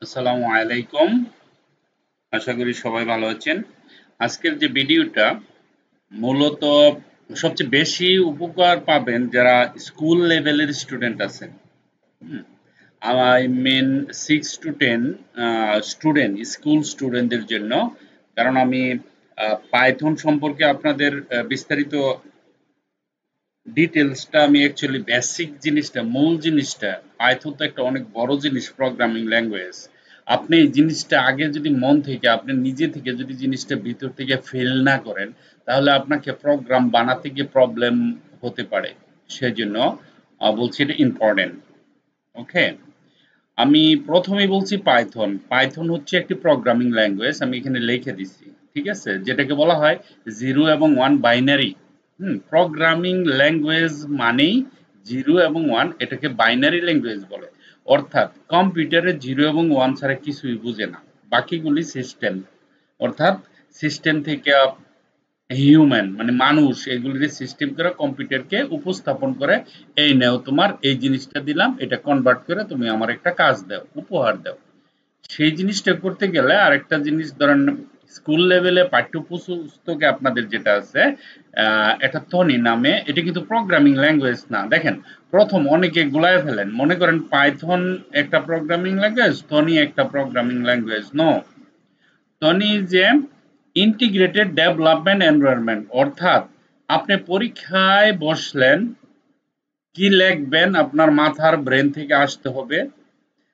আসসালামু আলাইকুম। আশা করি সবাই ভালো আছেন। আজকের যে ভিডিওটা মূলত সবচেয়ে বেশি উপকার পাবেন যারা স্কুল লেভেলের স্টুডেন্ট আছেন। Hmm, I mean 6 to 10 student, school স্টুডেন্টদের জন্য। কারণ আমি পাইথন সম্পর্কে আপনাদের বিস্তারিত ডিটেলসটা আমি অ্যাকচুয়ালি বেসিক জিনিসটা, মূল জিনিসটা, পাইথন তো একটা অনেক বড় জিনিস, প্রোগ্রামিং ল্যাঙ্গুয়েজ। আপনি এই জিনিসটা আগে যদি মন থেকে, আপনি নিজে থেকে যদি জিনিসটা ভিতর থেকে ফিল না করেন, তাহলে আপনাকে প্রোগ্রাম বানাতে গিয়ে প্রবলেম হতে পারে। সেজন্য বলছি এটা ইম্পর্টেন্ট। ওকে, আমি প্রথমেই বলছি পাইথন। পাইথন হচ্ছে একটি প্রোগ্রামিং ল্যাঙ্গুয়েজ, আমি এখানে লিখে দিচ্ছি। ঠিক আছে, যেটাকে বলা হয় 0 এবং 1 বাইনারি। প্রোগ্রামিং ল্যাঙ্গুয়েজ মানেই 0 এবং 1, এটাকে বাইনারি ল্যাঙ্গুয়েজ বলে। অর্থাৎ কম্পিউটারে 0 এবং 1 ছাড়া কিছুই বুঝে না, বাকিগুলি সিস্টেম। অর্থাৎ সিস্টেম থেকে হিউম্যান মানে মানুষ এগুলিকে সিস্টেম করে কম্পিউটারকে উপস্থাপন করে, এই নেও তোমার এই জিনিসটা দিলাম, এটা কনভার্ট করে তুমি আমার একটা কাজ দাও, উপহার দাও। সেই জিনিসটা করতে গেলে আরেকটা জিনিস ধরেন, স্কুল লেভেলে পাঠ্যপুস্তকে আপনাদের যেটা আছে, এটা থনি নামে, এটা কিন্তু প্রোগ্রামিং ল্যাঙ্গুয়েজ না। দেখেন, প্রথম অনেকে গুলায় ফেলেন, মনে করেন পাইথন একটা প্রোগ্রামিং ল্যাঙ্গুয়েজ, থনি একটা প্রোগ্রামিং ল্যাঙ্গুয়েজ। নো, টনি যে ইন্টিগ্রেটেড ডেভেলপমেন্ট এনভায়রনমেন্ট। অর্থাৎ আপনি পরীক্ষায় বসলেন, কি লিখবেন আপনার মাথার ব্রেন থেকে আসতে হবে,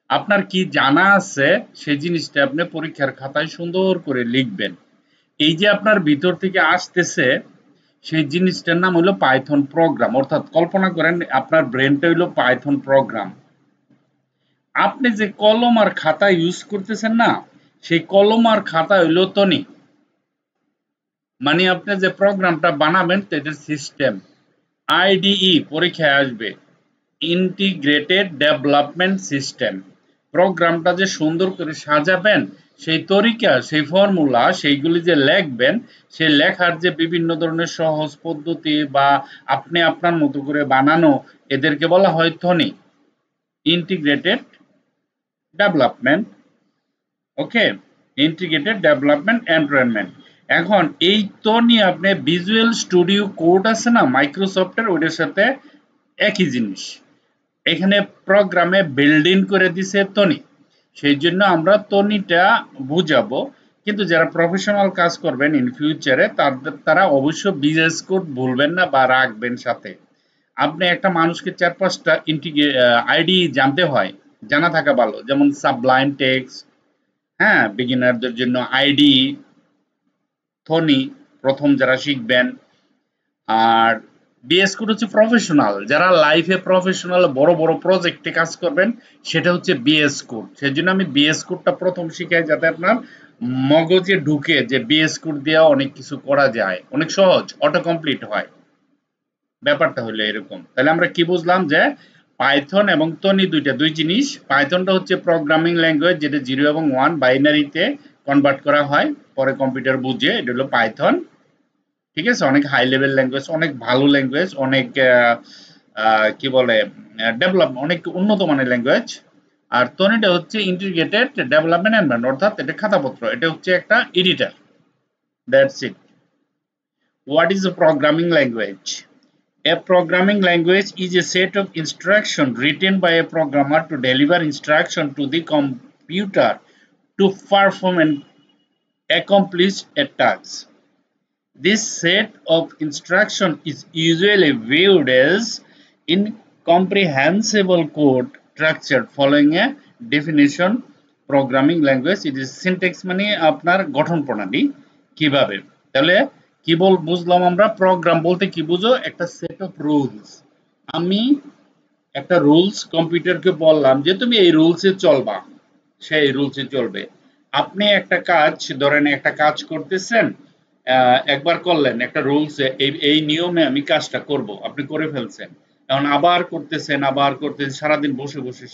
আপনার কি জানা আছে সেই জিনিসটা আপনি পরীক্ষার খাতায় সুন্দর করে লিখবেন। এই যে আপনার ভিতর থেকে আসতেছে, সেই জিনিসটার নাম হলো পাইথন প্রোগ্রাম। অর্থাৎ কল্পনা করেন আপনার ব্রেনটা হলো পাইথন প্রোগ্রাম। আপনি যে কলম আর খাতা ইউজ করতেছেন না, সেই কলম আর খাতা হইলো টনি। মানে আপনি যে প্রোগ্রামটা বানাবেন এটার সিস্টেম, আইডিই পরীক্ষায় আসবে, ইন্টিগ্রেটেড ডেভেলপমেন্ট সিস্টেম। প্রোগ্রামটা যে সুন্দর করে সাজাবেন, সেই তরিকা, সেই ফর্মুলা, সেইগুলি যে লিখবেন, সেই লেখার যে বিভিন্ন ধরনের সহজ পদ্ধতি বা আপনি আপনার মতো করে বানানো, এদেরকে বলা হয় থনি, ইন্টিগ্রেটেড ডেভেলপমেন্ট। ওকে, ইন্টিগ্রেটেড ডেভেলপমেন্ট এনভায়রনমেন্ট। এখন এই তো নিয়ে আপনি ভিজুয়াল স্টুডিও কোড আছে না মাইক্রোসফটের, ওইটার সাথে একই জিনিস। এখানে প্রোগ্রামে বিল্ড ইন করে দিছে তনি। সেই জন্য আমরা তনিটা বুঝাবো। কিন্তু যারা প্রফেশনাল কাজ করবেন ইন ফিউচারে, তারা অবশ্য বিজনেস কোড ভুলবেন না বা রাখবেন সাথে। আপনি একটা মানুষকে 4-5টা আইডি জানতে হয়, জানা থাকা ভালো। যেমন সাবলাইম টেক্সট, হ্যাঁ, বিগিনারদের জন্য আইডি, থনি প্রথম যারা শিখবেন। আর বিএস কোড হচ্ছে প্রফেশনাল, যারা লাইফে প্রফেশনাল বড় বড় প্রজেক্টে কাজ করবেন, সেটা হচ্ছে বিএস কোড। সেজন্য আমি বিএস কোডটা প্রথম শিখাই, যাতে আপনার মগজে ঢুকে যে বিএস কোড দিয়ে অনেক কিছু করা যায়, অনেক সহজ, অটো কমপ্লিট হয়। ব্যাপারটা হলো এরকম। তাহলে আমরা কি বুঝলাম যে পাইথন এবং টনি দুই জিনিস। পাইথনটা হচ্ছে প্রোগ্রামিং ল্যাঙ্গুয়েজ, যেটা 0 এবং 1 বাইনারিতে কনভার্ট করা হয়, পরে কম্পিউটার বুঝে, এটা হলো পাইথন। ঠিক আছে, অনেক হাই লেভেল ল্যাঙ্গুয়েজ, অনেক ভালো ল্যাঙ্গুয়েজ, অনেক কি বলে ডেভেলপ, অনেক উন্নত মানের ল্যাঙ্গুয়েজ। আর টনিটা হচ্ছে ইন্টিগ্রেটেড ডেভেলপমেন্ট এনভায়রনমেন্ট, অর্থাৎ এটা খাতাপত্র, এটা হচ্ছে একটা editor. That's it. What is a programming language? A programming language is a set of instructions written by a programmer to deliver instruction to the computer to perform and accomplish a task. This set of instructions is usually viewed as incomprehensible code structure following a definition. Programming language, it is syntax মানে আপনার গঠন প্রণালী কিভাবে। তাহলে কি বুঝলাম আমরা, programme বলতে কি বুঝো, একটা সেট অফ রুলস। আমি একটা রুলস কম্পিউটারকে বললাম যে তুমি এই রুলসে চলবা, সেই রুলসে চলবে। আপনি একটা কাজ, ধরেন একটা কাজ করতেছেন, একবার করলেন একটা রুলসে, এই এই নিয়মে আমি কাজটা করব, আপনি করে ফেলছেন। এখন আবার করতেছেন, আবার করতেছেন, সারাদিন বসে বসে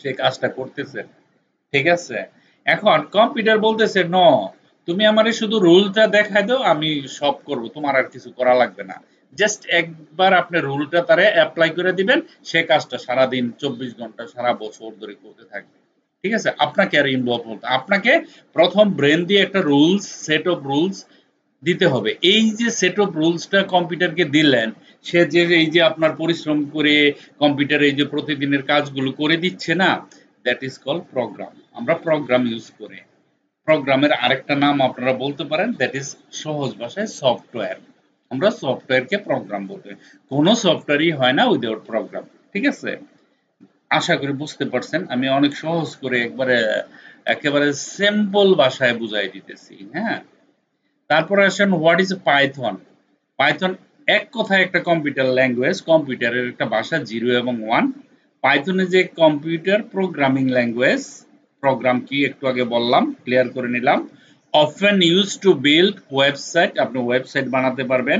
সেই কাজটা করতেছেন। ঠিক আছে, এখন কম্পিউটার বলতেছে ন, তুমি আমারে শুধু রুলটা দেখাই দাও, আমি সব করব, তোমার আর কিছু করা লাগবে না। জাস্ট একবার আপনি রুলটা তারে অ্যাপ্লাই করে দিবেন, সে কাজটা সারাদিন 24 ঘন্টা সারা বছর ধরে করতে থাকবে। ঠিক আছে, আপনাকে আর ইনভলভ হতে, আপনাকে প্রথম ব্রেন দিয়ে একটা রুলস, সেট অফ রুলস দিতে হবে। এই যে সেট অফ রুলসটা কম্পিউটারকে দিলেন, সে যে এই যে আপনার পরিশ্রম করে কম্পিউটারে এই যে প্রতিদিনের কাজগুলো করে দিচ্ছে না, দ্যাট ইজ কল প্রোগ্রাম। আমরা প্রোগ্রাম ইউজ করে, প্রোগ্রামের আরেকটা নাম আপনারা বলতে পারেন, দ্যাট ইজ সহজ ভাষায় সফটওয়্যার। আমরা সফটওয়্যারকে প্রোগ্রাম বলতে, কোনো সফটওয়্যারই হয় না উইদাউট প্রোগ্রাম। ঠিক আছে, আশা করি বুঝতে পারছেন। আমি অনেক সহজ করে একবারে একেবারে সিম্পল ভাষায় বুঝাই দিতেছি। হ্যাঁ, তারপরে আসেন হোয়াট ইজ পাইথন। পাইথন এক কথায় একটা কম্পিউটার ল্যাঙ্গুয়েজ, কম্পিউটারের একটা ভাষা, 0 এবং 1। Python is a computer programming language. Program কি একটু আগে বললাম, ক্লিয়ার করে নিলাম। Often use to build website, আপনি ওয়েবসাইট বানাতে পারবেন,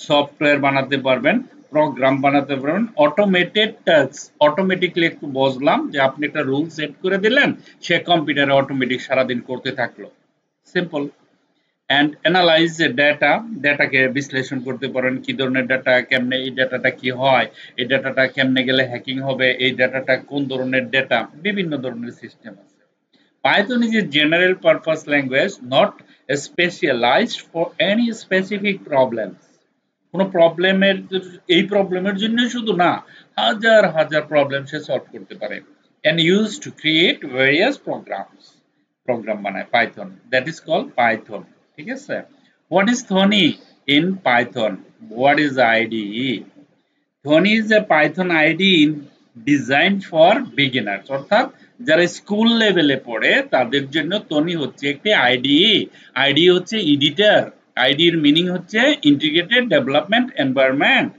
সফটওয়্যার বানাতে পারবেন, প্রোগ্রাম বানাতে পারবেন। অটোমেটেড টাস্ক, অটোমেটিকলি একটু বুঝলাম যে আপনি একটা রুল সেট করে দিলেন, সে কম্পিউটারে অটোমেটিক সারাদিন করতে থাকলো, সিম্পল। অ্যান্ড অ্যানালাইজ ডেটা, ডেটাকে বিশ্লেষণ করতে পারেন, কি ধরনের ডাটা, কেমনে এই ডাটাটা কি হয়, এই ডাটাটা কেমনে গেলে হ্যাকিং হবে, এই ডাটাটা কোন ধরনের ডেটা, বিভিন্ন ধরনের সিস্টেম আছে। Python is a general purpose language, not specialized for any specific problems. কোনো প্রবলেমের, এই প্রবলেমের জন্য শুধু না, হাজার হাজার প্রবলেম সে সলভ করতে পারে। and used to create various programs, program বানায় Python, that is call Python. ঠিক আছে, what is Thonny in Python, what is IDE. Thonny is a Python ID in design for beginners, অর্থাৎ যারা school লেভেলে পড়ে তাদের জন্য ধ্বনি হচ্ছে একটি আইডিই। আইডি হচ্ছে এডিটর, আইডির মিনিং হচ্ছে integrated development environment.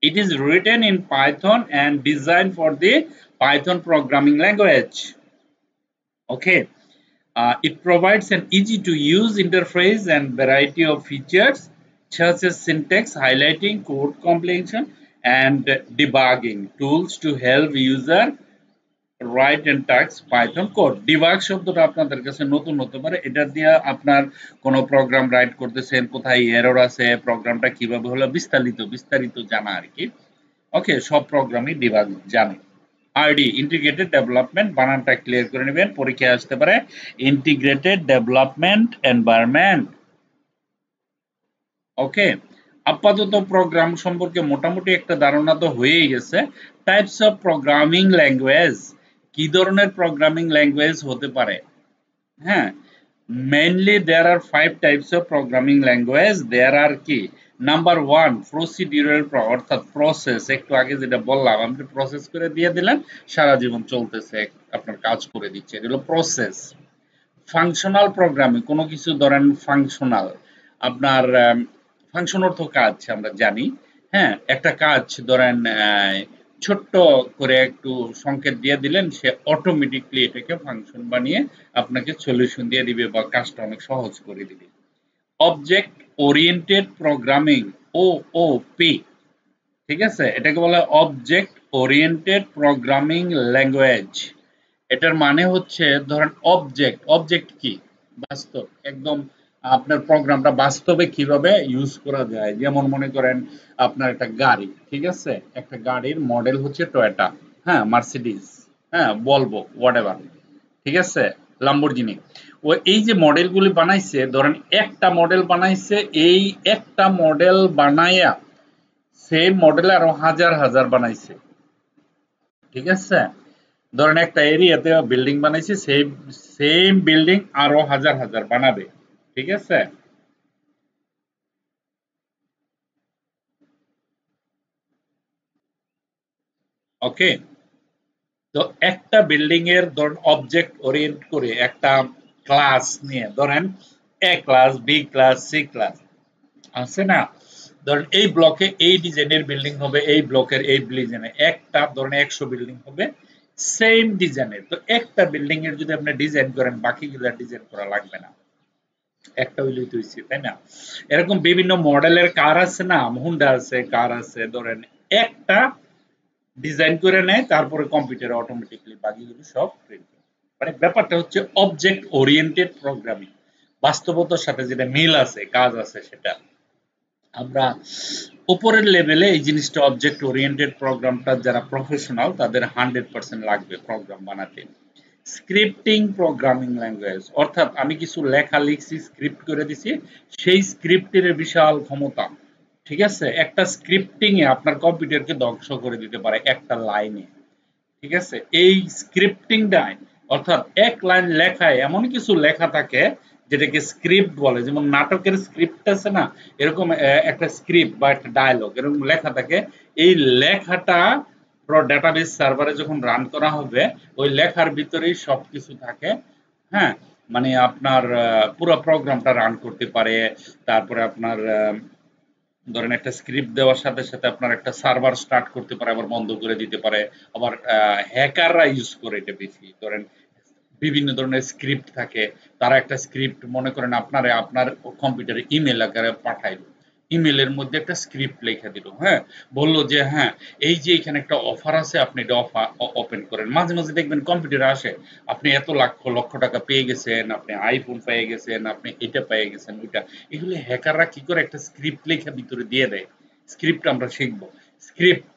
It is written in Python and designed for the Python programming language. Okay, it provides an easy to use interface and variety of features such as syntax, highlighting, code completion, and debugging tools to help user write and text Python code. Debug শব্দটা আপনাদের কাছে নতুন হতে পারে, এটা দিয়ে আপনার কোনো প্রোগ্রাম রাইট করতেছেন, কোথায় এরর আছে, প্রোগ্রামটা কিভাবে হলো, বিস্তারিত বিস্তারিত জানা আর কি। ওকে, সব প্রোগ্রামই ডিবাগ জানে। আরডি ইন্টিগ্রেটেড ডেভেলপমেন্ট, বানানটা ক্লিয়ার করে নেবেন, পরীক্ষায় আসতে পারে। Integrated development environment. ওকে, আপাতত প্রোগ্রাম সম্পর্কে মোটামুটি একটা ধারণা তো হয়েই গেছে। টাইপস অফ প্রোগ্রামিং ল্যাঙ্গুয়েজ, কি ধরনের প্রোগ্রামিং ল্যাঙ্গুয়েজ হতে পারে। হ্যাঁ, mainly there are 5 types of programming language. There are কি, নাম্বার 1 প্রসিডিউরাল, অর্থাৎ প্রসেস, একটু আগে যেটা বললাম, আপনি প্রসেস করে দিয়ে দিলেন, সারা জীবন চলতেছে, আপনার কাজ করে দিচ্ছে, এগুলো প্রসেস। ফাংশনাল প্রোগ্রামিং, কোনো কিছু ধরেন ফাংশনাল, আপনার ফাংশন অর্থ কাজ আমরা জানি। হ্যাঁ, একটা কাজ ধরেন ছোট্ট করে একটু সংকেত দিয়ে দিলেন, সে অটোমেটিকলি এটাকে ফাংশন বানিয়ে আপনাকে সলিউশন দিয়ে দিবে বা কাজটা অনেক সহজ করে দিবে। অবজেক্ট ওরিয়েন্টেড প্রোগ্রামিং, ওওপি, ঠিক আছে, এটাকে বলা হয় অবজেক্ট ওরিয়েন্টেড প্রোগ্রামিং ল্যাঙ্গুয়েজ। এটার মানে হচ্ছে ধরেন অবজেক্ট, অবজেক্ট কি, বাস্তব, একদম আপনার প্রোগ্রামটা বাস্তবে কিভাবে ইউজ করা যায়। যেমন মনে করেন আপনার একটা গাড়ি, ঠিক আছে, একটা গাড়ির মডেল হচ্ছে টয়োটা, হ্যাঁ, মার্সিডিজ, হ্যাঁ, ভলভো, হোয়াটএভার, ঠিক আছে, লাম্বরগিনি। ও এই যে মডেলগুলি বানাইছে, ধরেন একটা মডেল বানাইছে, এই একটা মডেল বানাইয়া সেম মডেল আরো হাজার হাজার বানাইছে। ঠিক আছে, ধরেন একটা এরিয়াতে বিল্ডিং বানাইছে, সেম সেম বিল্ডিং আরো হাজার হাজার বানাবে। ঠিক আছে, ওকে। তো একটা বিল্ডিং এর ধরেন অবজেক্ট ওরিয়েন্ট করে একটা ক্লাস নিয়ে, ধরেন A class, B class, C class আছে না, ধরেন এই ব্লকে এই ডিজাইনের বিল্ডিং হবে, এই ব্লকের এই ডিজাইনে একটা ধরেন 100 বিল্ডিং হবে সেম ডিজাইনের। তো একটা বিল্ডিং এর যদি আপনি ডিজাইন করেন, বাকিগুলো ডিজাইন করা লাগবে না, একটা হইলেই তো হইছে, তাই না? এরকম বিভিন্ন মডেলের কার আছে না, হুন্ডা আছে, কার আছে, ধরেন একটা ডিজাইন করে নেয়, তারপরে কম্পিউটারে অটোমেটিক্যালি বাকিগুলো সব প্রিন্ট করে। মানে ব্যাপারটা হচ্ছে অবজেক্ট ওরিয়েন্টেড প্রোগ্রামিং, বাস্তবতার সাথে যেটা মিল আছে, কাজ আছে সেটা। আমরা উপরের লেভেলে এই জিনিসটা অবজেক্ট ওরিয়েন্টেড প্রোগ্রামটা যারা প্রফেশনাল তাদের 100% লাগবে প্রোগ্রাম বানাতে। স্ক্রিপ্টিং প্রোগ্রামিং ল্যাঙ্গুয়েজ, অর্থাৎ আমি কিছু লেখা লিখছি, স্ক্রিপ্ট করে দিছি, সেই স্ক্রিপ্টের বিশাল ক্ষমতা। ঠিক আছে, একটা স্ক্রিপ্টিং এ আপনার কম্পিউটারকে ধ্বংস করে দিতে পারে একটা লাইনে। ঠিক আছে, এই স্ক্রিপ্টিংটাই, অর্থাৎ এক লাইন লেখায় এমন কিছু লেখা থাকে যেটাকে স্ক্রিপ্ট বলে। যেমন নাটকের স্ক্রিপ্ট আছে না, এরকম একটা স্ক্রিপ্ট বা একটা ডায়লগ এরকম লেখা থাকে। এই লেখাটা ডেটাবেস সার্ভারে যখন রান করা হবে, ওই লেখার ভিতরেই সবকিছু থাকে। হ্যাঁ, মানে আপনার পুরো প্রোগ্রামটা রান করতে পারে। তারপরে আপনার ধরেন একটা স্ক্রিপ্ট দেওয়ার সাথে সাথে আপনার একটা সার্ভার স্টার্ট করতে পারে, আবার বন্ধ করে দিতে পারে। আবার হ্যাকাররা ইউজ করে এটা বেশি। ধরেন বিভিন্ন ধরনের স্ক্রিপ্ট থাকে, তারা একটা স্ক্রিপ্ট মনে করেন আপনার কম্পিউটারে ইমেল আকারে পাঠাইলো। ইমেলের মধ্যে একটা স্ক্রিপ্ট লেখা দিল, হ্যাঁ, বলল যে হ্যাঁ, এই যে এখানে একটা অফার আছে, আপনি এটা ওপেন করেন। মাঝে মাঝে দেখবেন কম্পিউটারে আসে, আপনি এত লক্ষ লক্ষ টাকা পেয়ে গেছেন, আপনি আইফোন পেয়ে গেছেন, আপনি এটা পেয়ে গেছেন, ওইটা। এগুলো হ্যাকাররা কি করে, একটা স্ক্রিপ্ট লেখা ভিতরে দিয়ে দেয়। স্ক্রিপ্ট আমরা শিখবো, স্ক্রিপ্ট।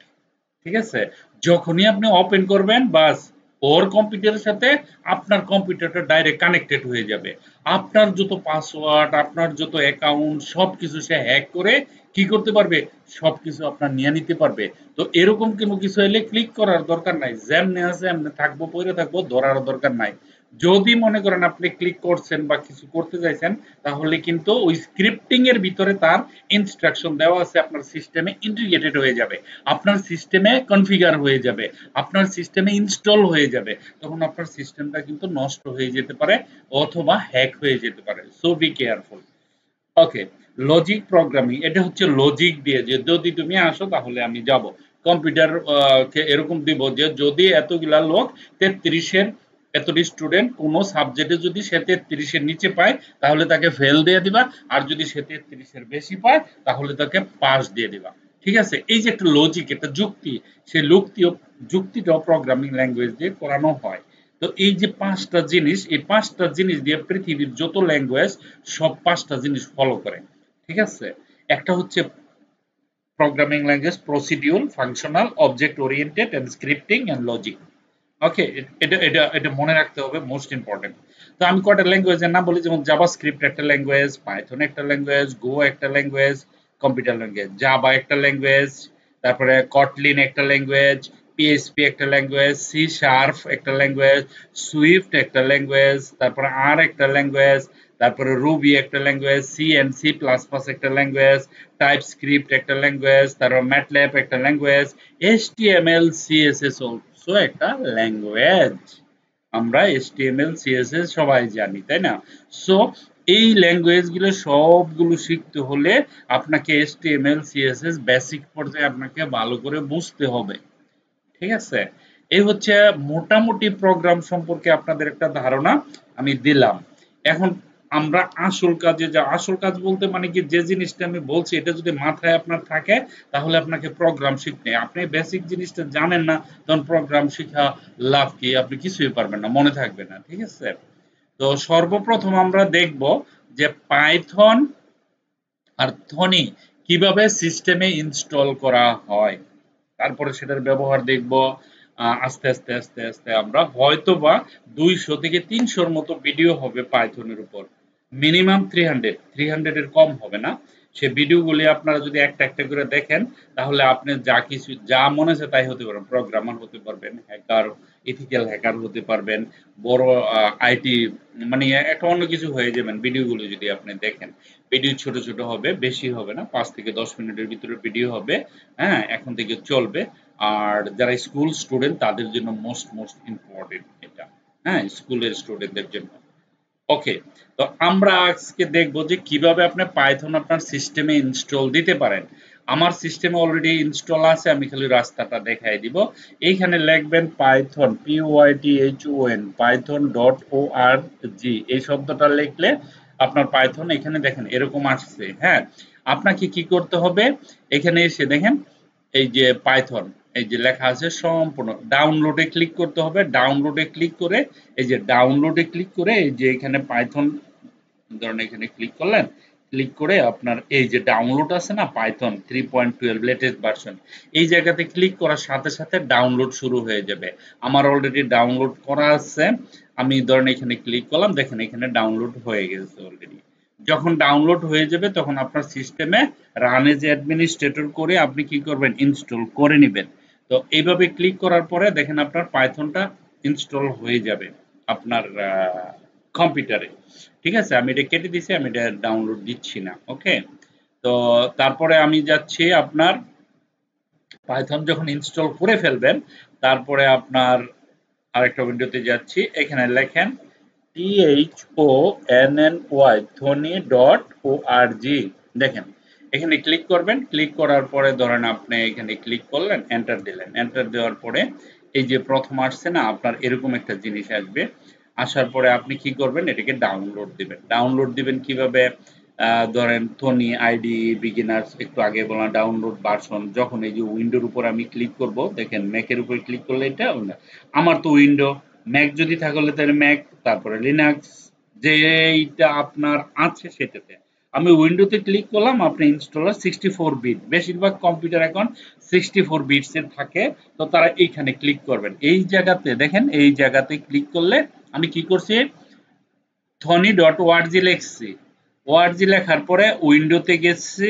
ঠিক আছে, যখনই আপনি ওপেন করবেন, বাস ওর কম্পিউটারের সাথে আপনার কম্পিউটারটা ডাইরেক্ট কানেক্টেড হয়ে যাবে। আপনার যত পাসওয়ার্ড, আপনার যত অ্যাকাউন্ট, সবকিছু সে হ্যাক করে কি করতে পারবে, সবকিছু আপনার নিয়ে নিতে পারবে। তো এরকম কোনো কিছু এলে ক্লিক করার দরকার নাই, যেমনি আছে এমনি থাকবো, পড়ে থাকবো, ধরার দরকার নাই। যদি মনে করেন আপনি ক্লিক করছেন বা কিছু করতে চাইছেন, তাহলে কিন্তু ওই স্ক্রিপ্টিং এর ভিতরে তার ইনস্ট্রাকশন দেওয়া আছে, আপনার সিস্টেমে ইন্টিগ্রেটেড হয়ে যাবে, আপনার সিস্টেমে কনফিগার হয়ে যাবে, আপনার সিস্টেমে ইনস্টল হয়ে যাবে। তখন আপনার সিস্টেমটা কিন্তু নষ্ট হয়ে যেতে পারে অথবা হ্যাক হয়ে যেতে পারে। So be careful. Okay, logic programming, এটা হচ্ছে লজিক দিয়ে, যে যদি তুমি আসো তাহলে আমি যাব। কম্পিউটার কে এরকম দিব যে যদি এতগুলা লোক 33-এর, এতটি স্টুডেন্ট কোন সাবজেক্টে যদি সে 33-এর নিচে পায়, তাহলে তাকে ফেল দিয়ে দিবা। আর যদি সে 33-এর বেশি পায়, তাহলে তাকে পাস দিয়ে দিবা। ঠিক আছে, এই যে একটা লজিক, একটা যুক্তি, সেই যুক্তিটাও প্রোগ্রামিং ল্যাঙ্গুয়েজ দিয়ে করানো হয়। তো এই যে পাঁচটা জিনিস, এই পাঁচটা জিনিস দিয়ে পৃথিবীর যত ল্যাঙ্গুয়েজ, সব পাঁচটা জিনিস ফলো করে। ঠিক আছে, একটা হচ্ছে programming language procedure, functional, object oriented and scripting and logic. Okay, এটা মনে রাখতে হবে, মোস্ট ইম্পর্টেন্ট। তো আমি কয়টা ল্যাঙ্গুয়েজের নাম বলি, যেমন জাভাস্ক্রিপ্ট একটা ল্যাঙ্গুয়েজ, পাইথন একটা ল্যাঙ্গুয়েজ, গো একটা ল্যাঙ্গুয়েজ, কম্পিউটার ল্যাঙ্গুয়েজ, জাভা একটা ল্যাঙ্গুয়েজ, তারপরে কটলিন একটা ল্যাঙ্গুয়েজ, পিএইচপি একটা ল্যাঙ্গুয়েজ, সি শার্প একটা ল্যাঙ্গুয়েজ, সুইফট একটা ল্যাঙ্গুয়েজ, তারপরে আর একটা ল্যাঙ্গুয়েজ, তারপরে রুবি একটা language, C and C plus plus একটা ল্যাঙ্গুয়েজ, টাইপ স্ক্রিপ্ট একটা ল্যাঙ্গুয়েজ, তারপর ম্যাটল্যাব একটা ল্যাঙ্গুয়েজ, এইচটিএমএল সিএসএস অলসো একটা ল্যাঙ্গুয়েজ। আমরা এইচটিএমএল সিএসএস সবাই জানি, তাই না? সো এই ল্যাঙ্গুয়েজ গুলো সবগুলো শিখতে হলে আপনাকে এইচটিএমএল সিএসএস বেসিক পর্যায়ে আপনাকে ভালো করে বুঝতে হবে। ঠিক আছে, এই হচ্ছে মোটামুটি প্রোগ্রাম সম্পর্কে আপনাদের একটা ধারণা আমি দিলাম। এখন আমরা আসল কাজে যা, আসল কাজ বলতে মানে কি, যে জিনিসটা আমি বলছি এটা যদি মাথায় আপনার থাকে, তাহলে আপনাকে প্রোগ্রাম শিখতে, আপনি বেসিক জিনিসটা জানেন না, তখন প্রোগ্রাম শিখা লাভ কি, আপনি কিছুই পারবেন না, মনে থাকবে না। ঠিক আছে, তো সর্বপ্রথম আমরা দেখব যে পাইথন আর ধ্বনি কিভাবে সিস্টেমে ইনস্টল করা হয়। তারপরে সেটার ব্যবহার দেখব। আস্তে আস্তে আস্তে আস্তে আমরা হয়তোবা 200 থেকে 300-র মতো ভিডিও হবে পাইথনের উপর। মিনিমাম 300 এর কম হবে না। সে ভিডিওগুলি আপনারা যদি একটা একটা করে দেখেন, তাহলে আপনি যা কিছু যা মনে আছে তাই হতে পারবেন। প্রোগ্রামার হতে পারবেন, হ্যাকার, এথিক্যাল হ্যাকার হতে পারবেন, বড় আইটি, মানে একটা অন্য কিছু হয়ে যাবেন ভিডিওগুলো যদি আপনি দেখেন। ভিডিও ছোট ছোট হবে, বেশি হবে না, 5 থেকে 10 মিনিটের ভিতরে ভিডিও হবে। হ্যাঁ, এখন থেকে চলবে। আর যারা স্কুল স্টুডেন্ট তাদের জন্য মোস্ট মোস্ট ইম্পর্টেন্ট এটা। হ্যাঁ, স্কুলের স্টুডেন্টদের জন্য। ওকে, তো আমরা আজকে দেখব যে কিভাবে আপনি পাইথন আপনার সিস্টেমে ইনস্টল দিতে পারেন। আমার সিস্টেমে অলরেডি ইনস্টল আছে, আমি খালি রাস্তাটা দেখাই দিব। এইখানে লিখবেন পাইথন, PYTHON, python.org, এই শব্দটা লিখলে আপনার পাইথন এখানে দেখেন এরকম আসছে। হ্যাঁ, আপনাকে কি করতে হবে, এখানে এসে দেখেন এই যে পাইথন, এই যে লেখা আছে সম্পূর্ণ, ডাউনলোডে ক্লিক করতে হবে। ডাউনলোডে ক্লিক করে, এই যে ডাউনলোডে ক্লিক করে, এই যে এখানে পাইথন, ধরেন এখানে ক্লিক করলেন, ক্লিক করে আপনার এই যে ডাউনলোড আছে না পাইথন 3.12 লেটেস্ট ভার্সন, এই জায়গাতে ক্লিক করার সাথে সাথে ডাউনলোড শুরু হয়ে যাবে। আমার অলরেডি ডাউনলোড করা আছে, আমি ধরেন এখানে ক্লিক করলাম, দেখেন এখানে ডাউনলোড হয়ে গেছে অলরেডি। যখন ডাউনলোড হয়ে যাবে তখন আপনার সিস্টেমে রান এজ অ্যাডমিনিস্ট্রেটর করে আপনি কি করবেন, ইনস্টল করে নেবেন। তো এইভাবে ক্লিক করার পরে দেখেন আপনার পাইথনটা ইনস্টল হয়ে যাবে আপনার কম্পিউটারে। ঠিক আছে, আমি এটা কেটে দিছি, আমি এটা ডাউনলোড দিচ্ছি না। ওকে, তো তারপরে আমি যাচ্ছি আপনার পাইথন যখন ইনস্টল করে ফেলবেন, তারপরে আপনার আরেকটা উইন্ডোতে যাচ্ছি, এখানে লেখেন THONNY .org। দেখেন এখানে ক্লিক করবেন, ক্লিক করার পরে ধরেন আপনি এখানে ক্লিক করলেন, এন্টার দিলেন, এন্টার দেওয়ার পরে এই যে প্রথম আসছে না আপনার এরকম একটা জিনিস আসবে। আসার পরে আপনি কি করবেন, এটাকে ডাউনলোড দিবেন। ডাউনলোড দিবেন কিভাবে, ধরেন থনি আইডি বিগিনার্স একটু আগে বললাম, ডাউনলোড ভার্সন, যখন এই যে উইন্ডোর উপর আমি ক্লিক করব, দেখেন ম্যাকের উপর ক্লিক করলে এটা আমার তো উইন্ডো, ম্যাক যদি থাকলে তাহলে ম্যাক, তারপরে লিনাক্স, যেইটা আপনার আছে সেটাতে। আমি উইন্ডোতে ক্লিক করলাম, আপনি ইনস্টলার 64 বিট, বেশিরভাগ কম্পিউটার এখন 64 বিটস এর থাকে। তো তারা এইখানে ক্লিক করবেন, এই জায়গাতে দেখেন, এই জায়গাতে ক্লিক করলে আমি কি করছি, thony.org লিখছি, org লেখার পরে উইন্ডোতে গেছি,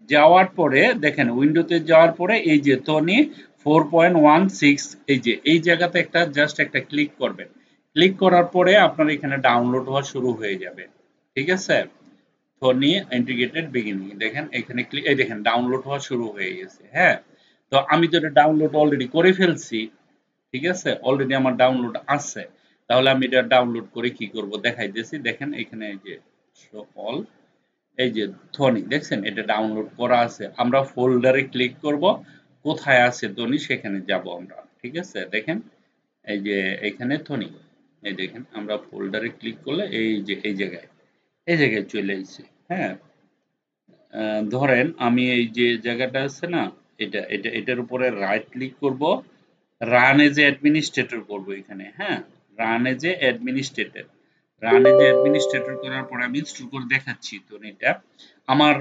যাওয়ার পরে দেখেন উইন্ডোতে যাওয়ার পরে এই যে থনি 4.16, এই যে এই জায়গাতে একটা জাস্ট একটা ক্লিক করবেন। ক্লিক করার পরে আপনার এখানে ডাউনলোড হওয়া শুরু হয়ে যাবে। ঠিক আছে, থনি ইন্টিগ্রেটেড বিগিনিং, দেখেন এখানে ক্লিক, এই দেখেন ডাউনলোড হওয়া শুরু হয়ে গেছে। হ্যাঁ, তো আমি তো এটা ডাউনলোড অলরেডি করে ফেলছি। ঠিক আছে, অলরেডি আমার ডাউনলোড আছে। তাহলে আমি এটা ডাউনলোড করে কি করব দেখাইতেছি। দেখেন এখানে এই যে শো অল, এই যে ধ্বনি দেখছেন এটা ডাউনলোড করা আছে। আমরা ফোল্ডারে ক্লিক করব, কোথায় আছে ধ্বনি সেখানে যাব আমরা। ঠিক আছে, দেখেন এই যে এখানে ধ্বনি, এই দেখেন আমরা ফোল্ডারে ক্লিক করলে এই যে এই জায়গায় চলে এসেছে। হ্যাঁ, ধরেন আমি এই যে জায়গাটা আছে না, এটার উপরে রাইট ক্লিক করব, রান এজ এ অ্যাডমিনিস্ট্রেটর করব এখানে। হ্যাঁ, run as a administrator, run as a administrator করার পর আমি ইনস্টল করে দেখাচ্ছি। তো এটা আমার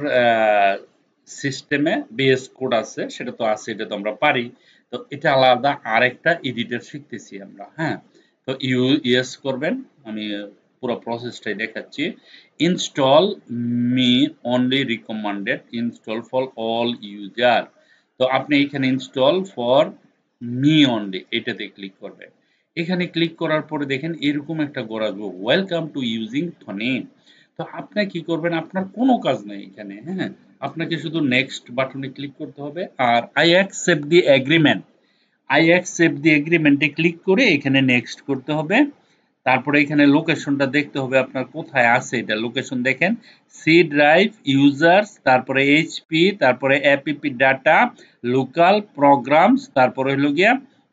সিস্টেমে বিএস কোড আছে, সেটা তো আছে, এটা তো আমরা পারি। তো এটা আলাদা আরেকটা এডিটর শিখতেছি আমরা। হ্যাঁ, তো ইউএস করবেন, আমি পুরো প্রসেসটাই দেখাচ্ছি। Install me only recommended, install for all user. তো আপনি এখানে ইনস্টল ফর মি অনলি এটাতে ক্লিক করবেন। এখানে ক্লিক করার পরে দেখেন এরকম একটা ঘোরা আসবে, ওয়েলকাম টু ইউজিং থনি। তো আপনি কি করবেন, আপনার কোনো কাজ নাই এখানে। হ্যাঁ, আপনাকে শুধু নেক্সট বাটনে ক্লিক করতে হবে, আর I accept the agreement, I accept the এগ্রিমেন্টে ক্লিক করে এখানে নেক্সট করতে হবে। তারপরে এখানে লোকেশনটা দেখতে হবে আপনার কোথায় আছে, এটা লোকেশন দেখেন, সি ড্রাইভ ইউজার্স, তারপরে এইচপি, তারপরে এপিপি ডাটা, লোকাল প্রোগ্রামস, তারপরে হলো গিয়া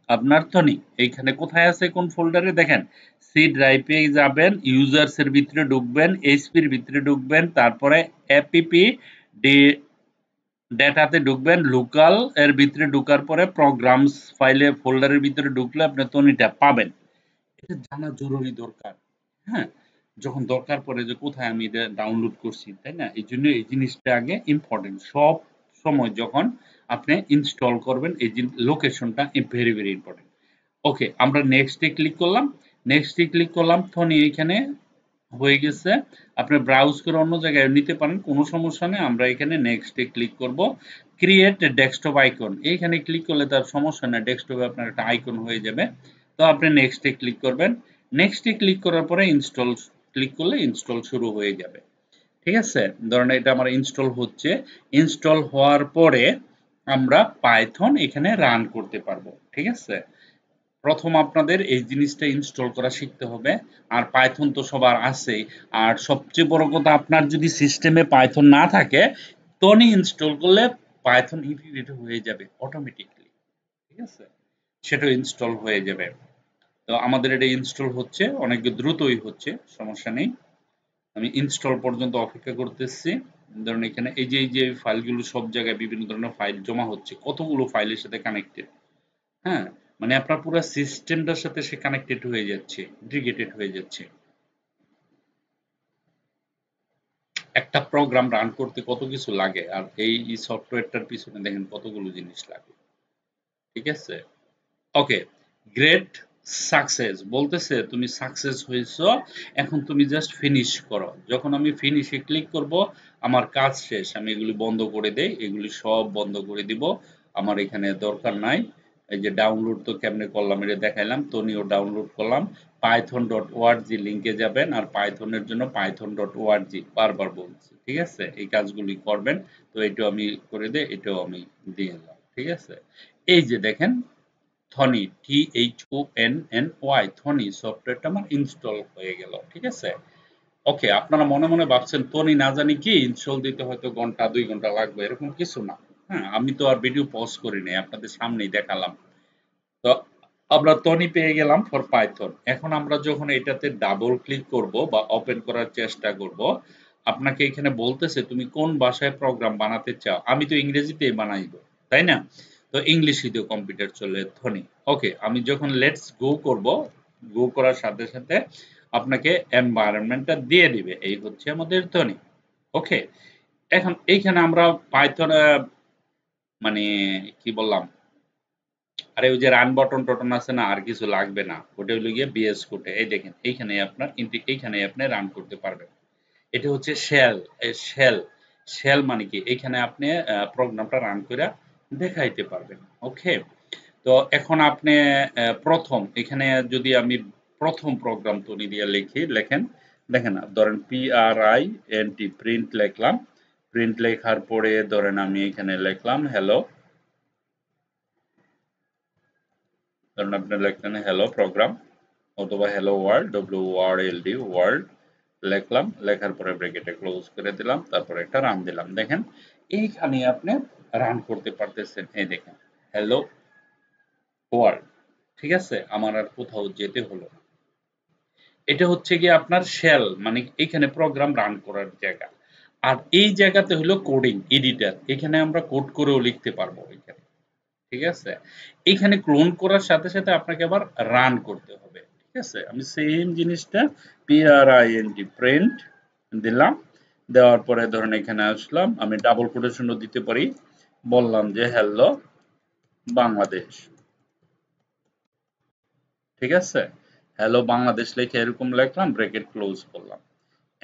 আপনার থনি, এইখানে কোথায় আছে কোন ফোল্ডারে দেখেন, সি ড্রাইভে যাবেন, ইউজার্স এর ভিতরে ঢুকবেন, এইচপির ভিতরে ঢুকবেন, তারপরে এপিপি ডেটাতে ঢুকবেন, লোকাল এর ভিতরে ঢুকার পরে প্রোগ্রামস ফাইলে ফোল্ডারের ভিতরে ঢুকলে আপনি থনিটা পাবেন। এটা জানা জরুরি দরকার। হ্যাঁ, যখন দরকার পড়ে যে কোথায় আমি এটা ডাউনলোড করছি, তাই না? এই জন্য এই জিনিসটা আগে ইম্পর্টেন্ট। সব সময় যখন আপনি ইনস্টল করবেন এই লোকেশনটা ভেরি ভেরি ইম্পর্টেন্ট। ওকে, আমরা নেক্সট এ ক্লিক করলাম, নেক্সট এ ক্লিক করলাম, ফোনে এইখানে হয়ে গেছে। আপনি ব্রাউজ করে অন্য জায়গায় নিতে পারেন, কোনো সমস্যা নেই। আমরা এখানে নেক্সট এ ক্লিক করব, ক্রিয়েট ডেস্কটপ আইকন, এইখানে ক্লিক করলে তার সমস্যা না, ডেস্কটপে আপনার একটা আইকন হয়ে যাবে। তো আপনি নেক্সট এ ক্লিক করবেন, নেক্সট এ ক্লিক করার পরে ইনস্টল ক্লিক করলে ইনস্টল শুরু হয়ে যাবে। ঠিক আছে, ধরেন এটা আমার ইনস্টল হচ্ছে, ইনস্টল হওয়ার পরে আমরা পাইথন এখানে রান করতে পারবো। ঠিক আছে, প্রথম আপনাদের এই জিনিসটা ইনস্টল করা শিখতে হবে। আর পাইথন তো সবার আছেই। আর সবচেয়ে বড় কথা, আপনার যদি সিস্টেমে পাইথন না থাকে, টনি ইনস্টল করলে পাইথন ইন্টিগ্রেট হয়ে যাবে অটোমেটিকলি। ঠিক আছে, সেটা ইনস্টল হয়ে যাবে। তো আমাদের এটা ইনস্টল হচ্ছে, অনেক দ্রুতই হচ্ছে, সমস্যা নেই। আমি ইনস্টল পর্যন্ত অপেক্ষা করতেছি। ধরুন এখানে এই যে ফাইলগুলো সব জায়গায় বিভিন্ন ধরনের ফাইল জমা হচ্ছে, কতগুলো ফাইলের সাথে কানেক্টেড। হ্যাঁ, মানে আপনার পুরো সিস্টেমটার সাথে সে কানেক্টেড হয়ে যাচ্ছে, ইন্টিগ্রেটেড হয়ে যাচ্ছে। একটা প্রোগ্রাম রান করতে কত কিছু লাগে, আর এই সফটওয়্যারটার পিছনে দেখেন কতগুলো জিনিস লাগে। ঠিক আছে? ওকে, গ্রেট সাকসেস বলতেছে তুমি সাকসেস হয়েছো, এখন তুমি জাস্ট ফিনিশ করো। যখন আমি ফিনিশে ক্লিক করব, আমার কাজ শেষ, আমি এগুলি বন্ধ করে দেই, এগুলি সব বন্ধ করে দিব, আমার এখানে দরকার নাই। এই যে ডাউনলোড তো কেমনে করলাম এটা দেখাইলাম, তনিও ডাউনলোড করলাম। python.org লিঙ্কে যাবেন, আর পাইথনের জন্য python.org বারবার বলছি। ঠিক আছে, এই কাজগুলি করবেন। তো এটাও আমি করে দিই, এটাও আমি দিয়ে দিলাম। ঠিক আছে, এই যে দেখেন থনি, THONNY, থনি সফটওয়্যারটা আমার ইনস্টল হয়ে গেল। ঠিক আছে, ওকে। আপনারা মনে মনে ভাবছেন টনি না জানি কি, ইনস্টল দিতে হয়তো ঘন্টা 2 ঘন্টা লাগবে, এরকম কিছু না। হ্যাঁ, আমি তো আর ভিডিও পজ করি নাই, আপনাদের সামনেই দেখালাম। তো আমরা টনি পেয়ে গেলাম ফর পাইথন। এখন আমরা যখন এটাতে ডাবল ক্লিক করব বা ওপেন করার চেষ্টা করব, আপনাকে এখানে বলতেছে তুমি কোন ভাষায় প্রোগ্রাম বানাতে চাও। আমি তো ইংরেজিতেই বানাইব, তাই না? তো ইংলিশই তো কম্পিউটার চলে ধনী। ওকে, আমি যখন লেটস গো করব, গো করার সাথে সাথে আপনাকে এনভায়রনমেন্টটা দিয়ে দিবে। এই হচ্ছে আমাদের ধনী। ওকে, এখন এইখানে আমরা পাইথন মানে কি বললাম, আরে ওই যে রান বটন টটন আছে না, আর কিছু লাগবে না, ওটা হলো গিয়ে বিএস কোডে। এই দেখেন এইখানে আপনার এইখানে আপনি রান করতে পারবেন। এটা হচ্ছে শেল। শেল, শেল মানে কি, এইখানে আপনি প্রোগ্রামটা রান করে দেখাইতে পারবেন। ওকে, তো এখন আপনি প্রথম এখানে যদি আমি প্রথম প্রোগ্রাম তৈরি দিয়ে লিখি, লেখেন, দেখেন ধরেন PRINT প্রিন্ট লিখলাম। প্রিন্ট লেখার পরে ধরেন আমি এখানে লিখলাম হ্যালো, ধরেন আপনি লিখলেন হ্যালো প্রোগ্রাম, অথবা হ্যালো ওয়ার্ল্ড, WORLD ওয়ার্ল্ড লিখলাম। লেখার পরে ব্র্যাকেটে ক্লোজ করে দিলাম, তারপরে একটা রান দিলাম। দেখেন এইখানে আপনি রান করতে পারতেছেন। এই দেখেন হ্যালো ওয়ার্ল্ড। ঠিক আছে, আমার আর কোথাও যেতে হলো না। এটা হচ্ছে গিয়ে আপনার শেল, মানে এখানে প্রোগ্রাম রান করার জায়গা। আর এই জায়গাতে হলো কোডিং এডিটর, এখানে আমরা কোড করেও লিখতে পারবো এখানে। ঠিক আছে, এইখানে ক্লোন করার সাথে সাথে আপনাকে আবার রান করতে হবে। ঠিক আছে, আমি সেম জিনিসটা PRINT প্রিন্ট দিলাম। দেওয়ার পরে ধরেন এখানে আসলাম, আমি ডাবল কোটেশনও দিতে পারি, বললাম যে হ্যালো বাংলাদেশ। ঠিক আছে, হ্যালো বাংলাদেশ লিখে এরকম লিখলাম, ব্র্যাকেট ক্লোজ করলাম।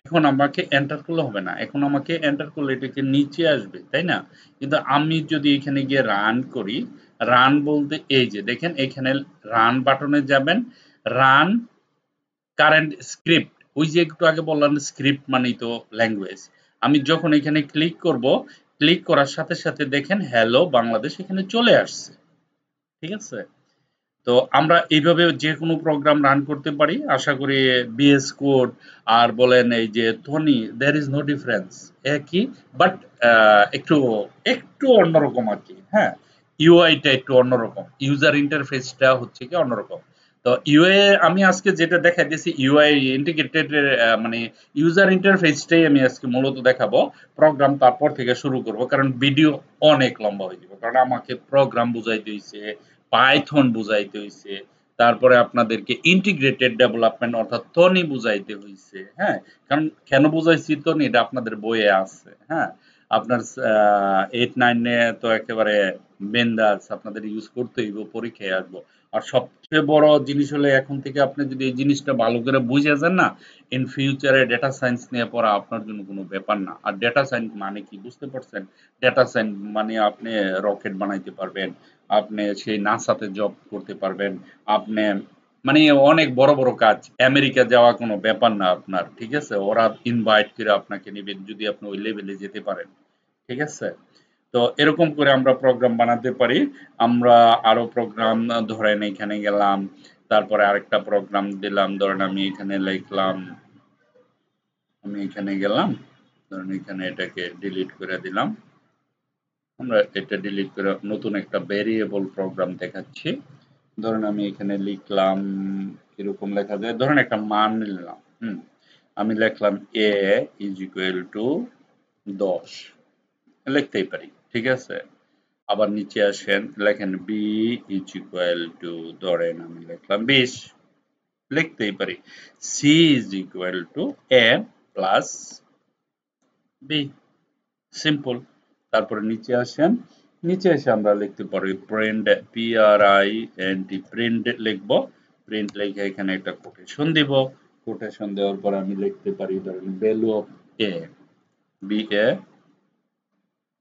এখন আমাকে এন্টার করলে হবে না, এখন আমাকে এন্টার করলে এটাকে নিচে আসবে, তাই না? কিন্তু আমি যদি এখানে গিয়ে রান করি, রান বলতে এই যে দেখেন এখানে রান বাটনে যাবেন, রান কারেন্ট স্ক্রিপ্ট, ওই যে একটু আগে বললাম স্ক্রিপ্ট মানেই তো ল্যাঙ্গুয়েজ। আমি যখন এখানে ক্লিক করব, ক্লিক করার সাথে সাথে দেখেন হ্যালো বাংলাদেশ এখানে চলে আসছে। ঠিক আছে, তো আমরা এইভাবে যে কোনো প্রোগ্রাম রান করতে পারি। আশা করি বিএস কোড আর বলেন এই যে ধ্বনি, দেয়ার ইজ নো ডিফারেন্স, একই, বাট একটু একটু অন্যরকম আর কি। হ্যাঁ, ইউআইটা একটু অন্যরকম, ইউজার ইন্টারফেসটা হচ্ছে কি অন্যরকম। তো ইউআই আমি আজকে যেটা দেখাই দিয়েছি ইউআই ইন্টিগ্রেটেড, মানে ইউজার ইন্টারফেসটাই আমি আজকে মূলত দেখাবো। প্রোগ্রাম তারপর থেকে শুরু করব, কারণ ভিডিও অনেক লম্বা হয়ে যাবে, কারণ আমাকে প্রোগ্রাম বুঝাইতে হয়েছে, পাইথন বুঝাইতে হইছে, তারপরে আপনাদেরকে ইন্টিগ্রেটেড ডেভেলপমেন্ট অর্থাৎ তনি বুঝাইতে হইছে। হ্যাঁ, কারণ কেন বুঝাইছি তনি, এটা আপনাদের বইয়ে আছে। হ্যাঁ, আপনার 8-9 তো একেবারে বিন্দাস আপনাদের ইউজ করতে হইব, পরীক্ষায় আসবো। আর সবচেয়ে বড় জিনিস হলো এখন থেকে আপনি যদি এই জিনিসটা ভালো করে বুঝে যান না, ইন ফিউচারে ডেটা সায়েন্স নিয়ে পড়া আপনার জন্য কোনো ব্যাপার না। আর ডেটা সায়েন্স মানে কি বুঝতে পারছেন? ডেটা সায়েন্স মানে আপনি রকেট বানাইতে পারবেন, আপনি সেই নাসাতে জব করতে পারবেন, আপনি মানে অনেক বড় বড় কাজ, আমেরিকা যাওয়া কোনো ব্যাপার না আপনার। ঠিক আছে, ওরা ইনভাইট করে আপনাকে নেবেন যদি আপনি ওই লেভেলে যেতে পারেন। ঠিক আছে, তো এরকম করে আমরা প্রোগ্রাম বানাতে পারি। আমরা আরো প্রোগ্রাম, ধরেন এখানে গেলাম, তারপরে আরেকটা প্রোগ্রাম দিলাম, ধরেন আমি এখানে লিখলাম, আমি এখানে গেলাম, ধরেন এখানে এটাকে ডিলিট করে দিলাম। আমরা এটা ডিলিট করে নতুন একটা ভেরিয়েবল প্রোগ্রাম দেখাচ্ছি। ধরেন আমি এখানে লিখলাম, কিরকম লেখা যায়, ধরেন একটা মান নিলাম। আমি লিখলাম a ইজ ইকুয়াল টু 10, লিখতেই পারি। ঠিক আছে, আবার নিচে আসেন, লেখেন b ইজ ইকুয়াল টু, ধরেন আমি লিখলাম 20, লিখতেই পারি। c is equal to a plus B, simple. তারপরে নিচে আসেন, নিচে এসে আমরা লিখতে পারি প্রিন্ট, PRINT, প্রিন্ট লিখব। প্রিন্ট লিখে এখানে একটা কোটেশন দিব। কোটেশন দেওয়ার পর আমি লিখতে পারি ধরেন ভ্যালু অফ এ, BA,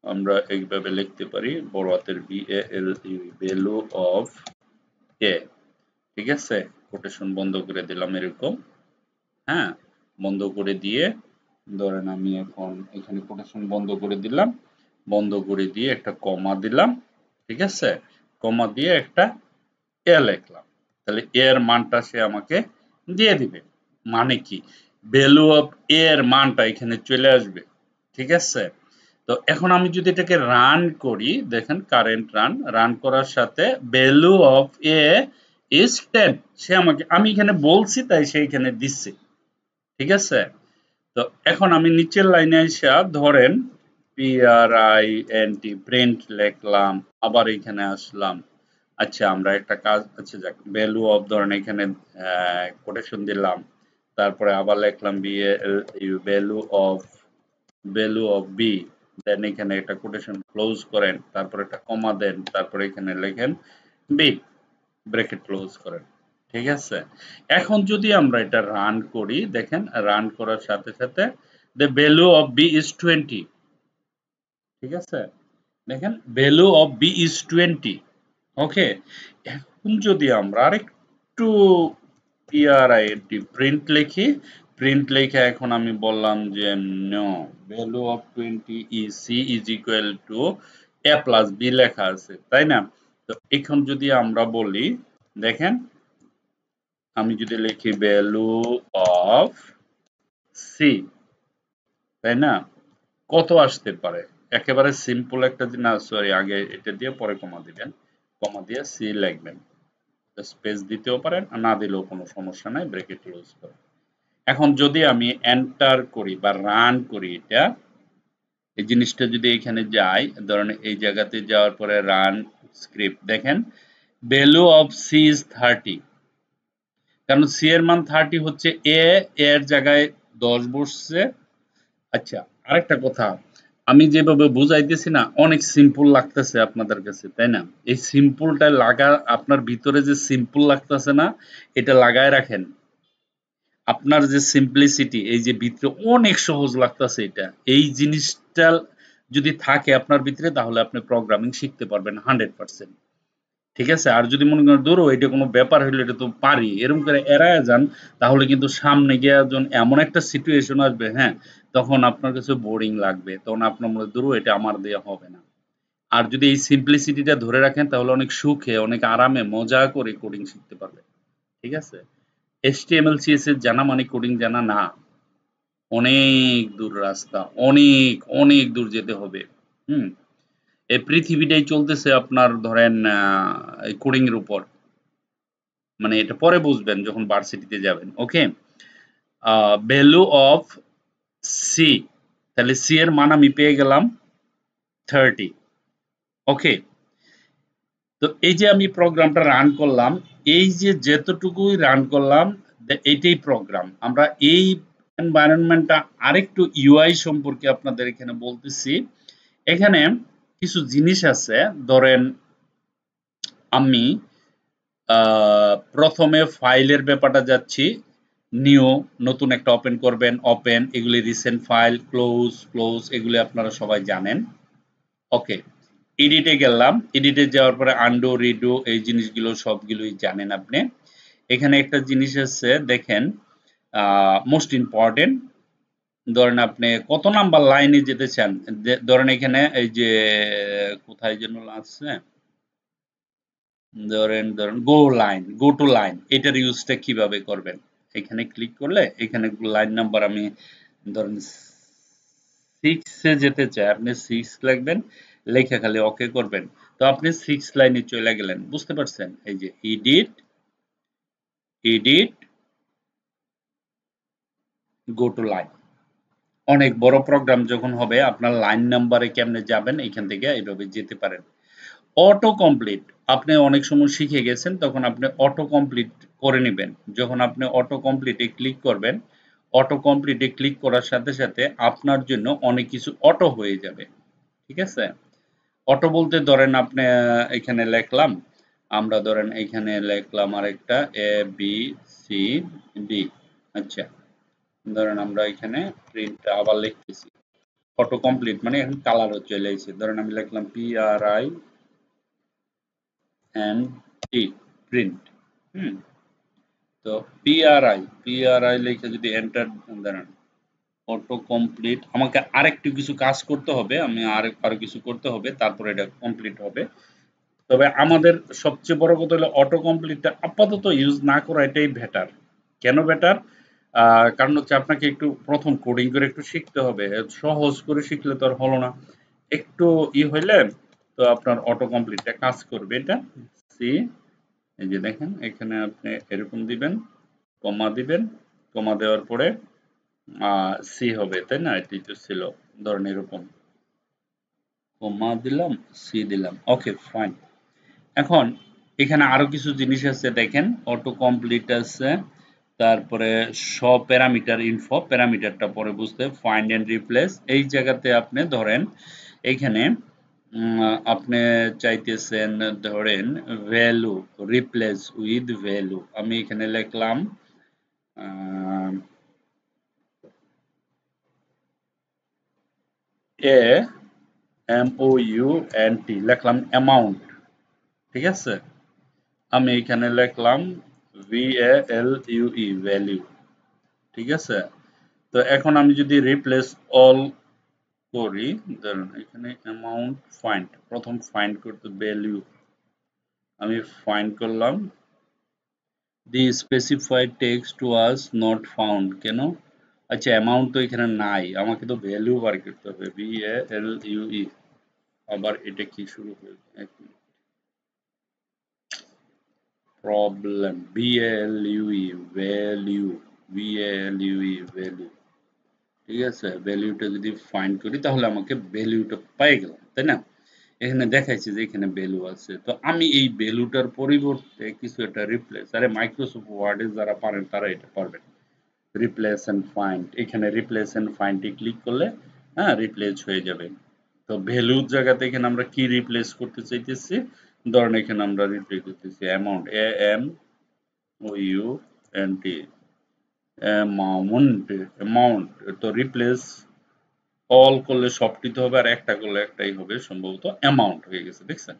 আমরা এইভাবে লিখতে পারি বড় হাতের VALU, ভ্যালু অফ এ। ঠিক আছে, কোটেশন বন্ধ করে দিলাম এরকম। হ্যাঁ, বন্ধ করে দিয়ে ধরেন আমি এখন এখানে কোটেশন বন্ধ করে দিলাম, বন্ধ করে দিয়ে একটা কমা দিলাম। ঠিক আছে, কমা দিয়ে একটা এ লিখলাম। তাহলে এর মানটা সে আমাকে দিয়ে দিবে। মানে কি, ভ্যালু অফ এর মানটা এখানে চলে আসবে। ঠিক আছে, তো এখন আমি যদি এটাকে রান করি, দেখেন কারেন্ট রান করার সাথে ভ্যালু অফ এ ইজ 10, সে আমাকে, আমি এখানে বলছি তাই সে এখানে দিচ্ছে। ঠিক আছে, তো এখন আমি নিচের লাইনে এসে ধরেন PRINT, প্রিন্ট লিখলাম, আবার এখানে আসলাম। আচ্ছা, আমরা একটা কাজ, আচ্ছা যাক, ভ্যালু অফ ধরেন এখানে কোটেশন দিলাম, তারপরে আবার লিখলাম ভ্যালু অফ বি, দেন এখানে একটা কোটেশন ক্লোজ করেন, তারপরে একটা কমা দেন, তারপরে এখানে লেখেন বি, ব্র্যাকেট ক্লোজ করেন। ঠিক আছে, এখন যদি আমরা এটা রান করি, দেখেন রান করার সাথে সাথে the value of b is 20। ঠিক আছে, দেখেন ভ্যালু অফ বি ইজ 20। ওকে, এখন যদি আমরা আরেকটু PRINT, প্রিন্ট লিখি, প্রিন্ট লিখে এখন আমি বললাম যে no, value of 20 is c is equal to a plus b লেখা আছে, তাই না? তো এখন যদি আমরা বলি, দেখেন আমি যদি লিখি ভ্যালু অফ সি, তাই না, কত আসতে পারে? একেবারে সিম্পল একটা দিন, সরি আগে এটা দিয়ে পরে কমা দিবেন, কমা দিয়ে সি লিখবেন, স্পেস দিতেও পারেন, না দিলেও কোনো সমস্যা নাই, ব্রেকেট ক্লোজ করেন। এখন যদি আমি এন্টার করি বা রান করি, এটা এই জিনিসটা যদি এখানে যাই, ধরেন এই জায়গাতে যাওয়ার পরে রান স্ক্রিপ্ট, দেখেন ভ্যালু অফ সি ইজ 30, কারণ সি এর মান 30 হচ্ছে, এর জায়গায় 10 বসছে। আচ্ছা, আরেকটা কথা, আমি যেভাবে বুঝাইতেছি না, অনেক সিম্পল লাগতেছে আপনাদের কাছে, তাই না? এই সিম্পলটা লাগা, আপনার ভিতরে যে সিম্পল লাগতেছে না, এটা লাগায় রাখেন। আপনার যে সিম্পলিসিটি, এই যে ভিতরে অনেক সহজ লাগতেছে, এটা, এই জিনিসটা যদি থাকে আপনার ভিতরে, তাহলে আপনি প্রোগ্রামিং শিখতে পারবেন 100%। ঠিক আছে, আর যদি মনে করেন ধরো এটা কোনো ব্যাপার হইলো, এটা তো পারি, এরকম করে এড়ায় যান, তাহলে কিন্তু সামনে গিয়ে এমন একটা সিচুয়েশন আসবে, হ্যাঁ, তখন আপনার কাছে বোরিং লাগবে, তখন আপনার মনে ধরো এটা আমার দিয়ে হবে না। আর যদি এই সিম্পলিসিটিটা ধরে রাখেন, তাহলে অনেক সুখে, অনেক আরামে, মজা করে কোডিং শিখতে পারবেন। ঠিক আছে, HTML CSS জানা মানে কোডিং জানা না, অনেক দূর রাস্তা, অনেক অনেক দূর যেতে হবে। হুম, এই পৃথিবীটাই চলতেছে আপনার ধরেন এই কোডিং এর উপর। মানে এটা পরে বুঝবেন যখন ভার্সিটিতে যাবেন। ওকে, ভ্যালু অফ সি, তাহলে সি এর মান আমি পেয়ে গেলাম 30। ওকে, তো এই যে আমি প্রোগ্রামটা রান করলাম, এই যে যতটুকুই রান করলাম, এইটাই প্রোগ্রাম। আমরা এই এনভায়রনমেন্টটা আরেকটু ইউআই সম্পর্কে আপনাদের এখানে বলতেছি। এখানে কিছু জিনিস আছে, ধরেন আমি প্রথমে ফাইলের ব্যাপারটা যাচ্ছি, নিউ, নতুন একটা ওপেন করবেন, ওপেন, এগুলি রিসেন্ট ফাইল, ক্লোজ ক্লোজ, এগুলি আপনারা সবাই জানেন। ওকে, এডিটে গেলাম, এডিটে যাওয়ার পরে আন্ডু রিডু, এই জিনিসগুলো সবগুলোই জানেন আপনি। এখানে একটা জিনিস আছে, দেখেন মোস্ট ইম্পর্টেন্ট, ধরেন আপনি কত নাম্বার লাইনে যেতে চান, ধরেন এখানে এই যে কোথায় যেন আছে, ধরেন গো টু লাইন, এটার ইউজটা কিভাবে করবেন, এখানে ক্লিক করলে এখানে লাইন নাম্বার আমি ধরেন 6 এ যেতে চাই, আপনি 6 লিখবেন, লেখা খালি ওকে করবেন, তো আপনি 6 লাইনে চলে গেলেন। বুঝতে পারছেন? এই যে এডিট গো টু লাইন, অনেক বড় প্রোগ্রাম যখন হবে, আপনার লাইন নাম্বারে কেমনে যাবেন, এখান থেকে এইভাবে যেতে পারেন। অটো কমপ্লিট, আপনি অনেক সময় শিখে গেছেন, তখন আপনি অটো কমপ্লিট করে নেবেন। যখন আপনি অটো কমপ্লিটে ক্লিক করবেন, অটো কমপ্লিটে ক্লিক করার সাথে সাথে আপনার জন্য অনেক কিছু অটো হয়ে যাবে। ঠিক আছে? অটো বলতে ধরেন আপনি এখানে লিখলাম, আমরা ধরেন এখানে লিখলাম আরেকটা এ বি সি ডি। আচ্ছা, ধরেন আমরা এখানে প্রিন্ট আবার লিখতেছি। অটো কমপ্লিট মানে এখন কালারও চলে এসেছে। ধরেন আমি লিখলাম P R I N T, print. Hmm, তো পি আর আই লিখে যদি এন্টার দেন, অটো কমপ্লিট, আমাকে আরেকটু কিছু কাজ করতে হবে, আমি আরো কিছু করতে হবে, তারপরে এটা কমপ্লিট হবে। তবে আমাদের সবচেয়ে বড় কথা হলো অটো কমপ্লিটটা আপাতত ইউজ না করা এটাই বেটার। কেন বেটার? কারণ হচ্ছে আপনাকে একটু প্রথম কোডিং করে একটু শিখতে হবে। সহজ করে শিখলে তো আর হলো না। একটু হইলে তো আপনার অটো কমপ্লিটটা কাজ করবে। এটা সি, এই যে দেখেন এখানে আপনি এরকম দিবেন, কমা দিবেন, কমা দেওয়ার পরে সি হবে, তাই না? এটি তো ছিল, ধরেন এরকম কমা দিলাম, সি দিলাম, ওকে ফাইন। এখন এখানে আরো কিছু জিনিস আছে দেখেন, অটো কমপ্লিট আছে, তারপরে সব প্যারামিটার ইনফো, প্যারামিটারটা পরে বুঝতে, ফাইন্ড এন্ড রিপ্লেস, এই জায়গাতে আপনি ধরেন এখানে আপনি চাইতেছেন ধরেন ভ্যালু রিপ্লেস উইথ ভ্যালু, আমি এখানে লিখলাম A M O U N T, লিখলাম অ্যামাউন্ট। ঠিক আছে, আমি এখানে লিখলাম VALUE, ভ্যালু। ঠিক আছে, তো এখন আমি যদি রিপ্লেস অল করি, ধরুন এখানে অ্যামাউন্ট ফাইন্ড, প্রথম ফাইন্ড করতে ভ্যালু, আমি ফাইন্ড করলাম, the specified text was not found, কেন? আচ্ছা, অ্যামাউন্ট তো এখানে নাই, আমাকে তো ভ্যালু বার করতে হবে, VALUE। আবার এটা কি শুরু হয়েছে, problem, VALUE, value, VALUE, value. ঠিক আছে, ভ্যালুটা যদি ফাইন্ড করি তাহলে আমাকে ভ্যালুটা পেয়ে গেলাম, তাই না? এখানে দেখাইছে যে এখানে ভ্যালু আছে, তো আমি এই ভ্যালুটার পরিবর্তে কিছু একটা রিপ্লেস, আরে মাইক্রোসফট ওয়ার্ডে যারা পারেন তারা এটা পারবেন, রিপ্লেস এন্ড ফাইন্ড, এখানে রিপ্লেস এন্ড ফাইন্ডে ক্লিক করলে হ্যাঁ রিপ্লেস হয়ে যাবে। তো ভ্যালুর জায়গাতে এখানে আমরা কি রিপ্লেস করতে চাইতেছি, ধরেন এখানে আমরা রিপ্লেস করতেছি অ্যামাউন্ট, AMOUNT, অ্যামাউন্ট, তো রিপ্লেস অল করলে সবটিতে হবে, আর একটা করলে একটাই হবে, সম্ভবত অ্যামাউন্ট হয়ে গেছে, দেখছেন?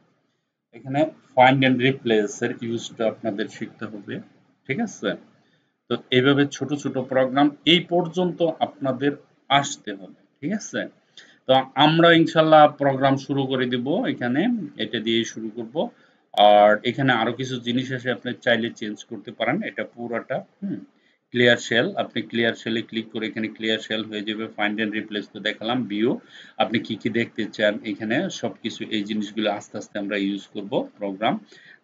এখানে ফাইন্ড এন্ড রিপ্লেস এর ইউজটা আপনাদের শিখতে হবে। ঠিক আছে, তো এইভাবে ছোট ছোট প্রোগ্রাম এই পর্যন্ত আপনাদের আসতে হবে। ঠিক আছে, তো আমরা ইনশাল্লাহ প্রোগ্রাম শুরু করে দিব এখানে, এটা দিয়েই শুরু করব। আর এখানে আরো কিছু জিনিস আছে, আপনি চাইলে চেঞ্জ করতে পারেন এটা পুরোটা। ক্লিয়ার শেল, আপনি ক্লিয়ার শেলে ক্লিক করে এখানে ক্লিয়ার শেল হয়ে যাবে। ফাইন্ড এন্ড রিপ্লেস তো দেখালাম, ভিউ, আপনি কি কি দেখতে চান এখানে সবকিছু, এই জিনিসগুলো আস্তে আস্তে আমরা ইউজ করব প্রোগ্রাম।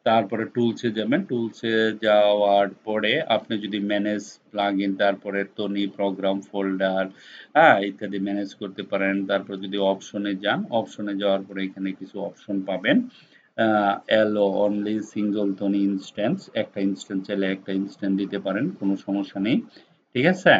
তারপরে টুলসে যাবেন, টুলসে যাওয়ার পরে আপনি যদি ম্যানেজ প্লাগইন, তারপরে টনি প্রোগ্রাম ফোল্ডার, হ্যাঁ ইত্যাদি ম্যানেজ করতে পারেন। তারপর যদি অপশনে যান, অপশনে যাওয়ার পরে এখানে কিছু অপশন পাবেন, এলো অনলি সিঙ্গল টনি ইনস্ট্যান্স, একটা ইনস্ট্যান্স চাইলে একটা ইনস্ট্যান্স দিতে পারেন, কোনো সমস্যা নেই। ঠিক আছে,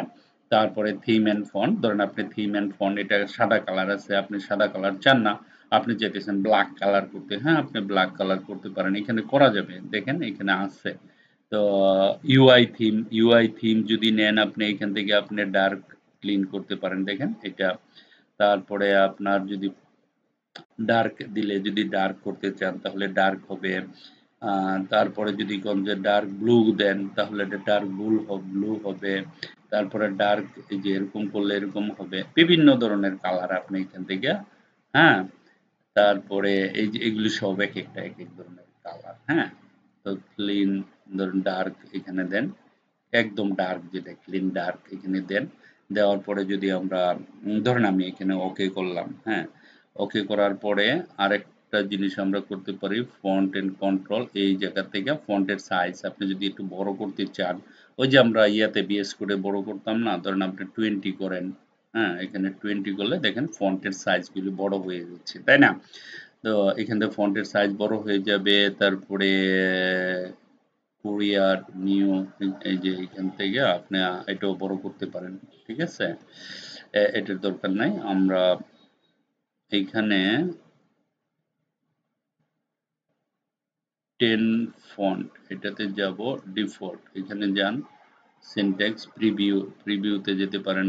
তারপরে থিম এন্ড ফন্ট, ধরেন আপনি থিম এন্ড ফন্ট, এটা সাদা কালার আছে, আপনি সাদা কালার চান না, আপনি চাইতেছেন ব্ল্যাক কালার করতে, হ্যাঁ আপনি ব্ল্যাক কালার করতে পারেন, এখানে করা যাবে, দেখেন এখানে আছে। তো ইউআই থিম যদি নেন আপনি, এখান থেকে আপনি ডার্ক ক্লিন করতে পারেন, দেখেন এটা। তারপরে আপনার যদি ডার্ক দিলে, যদি ডার্ক করতে চান তাহলে ডার্ক হবে। তারপরে যদি কোন যে ডার্ক ব্লু দেন তাহলে এটা ডার্ক ব্লু হবে। তারপরে ডার্ক, এই যে এরকম করলে এরকম হবে, বিভিন্ন ধরনের কালার আপনি এখান থেকে, হ্যাঁ। তারপরে এই যে এগুলি সব এক একটা এক এক ধরনের কালার, হ্যাঁ। তো ক্লিন, ধরুন ডার্ক এখানে দেন, একদম ডার্ক যেটা ক্লিন ডার্ক এখানে দেন। দেওয়ার পরে যদি আমরা ধরেন আমি এখানে ওকে করলাম, হ্যাঁ, ওকে করার পরে আরেকটা জিনিস আমরা করতে পারি, ফন্ট এন্ড কন্ট্রোল, এই জায়গা থেকে ফন্টের সাইজ আপনি যদি একটু বড় করতে চান, ওই যে আমরা ইয়াতে বিএস করে বড় করতাম না, ধরেন আপনি 20 করেন, হ্যাঁ এখানে 20 করলে দেখেন ফন্টের সাইজগুলি বড় হয়ে যাচ্ছে, তাই না? তো এখান থেকে ফন্টের সাইজ বড় হয়ে যাবে। তারপরে কুরিয়ার নিউ, এই যে এখান থেকে আপনি এটাও বড় করতে পারেন, ঠিক আছে। এটার দরকার নাই, আমরা এইখানে 10 ফন্ট এটাতে যাব, ডিফল্ট এখানে যান, সিনট্যাক্স প্রিভিউতে যেতে পারেন,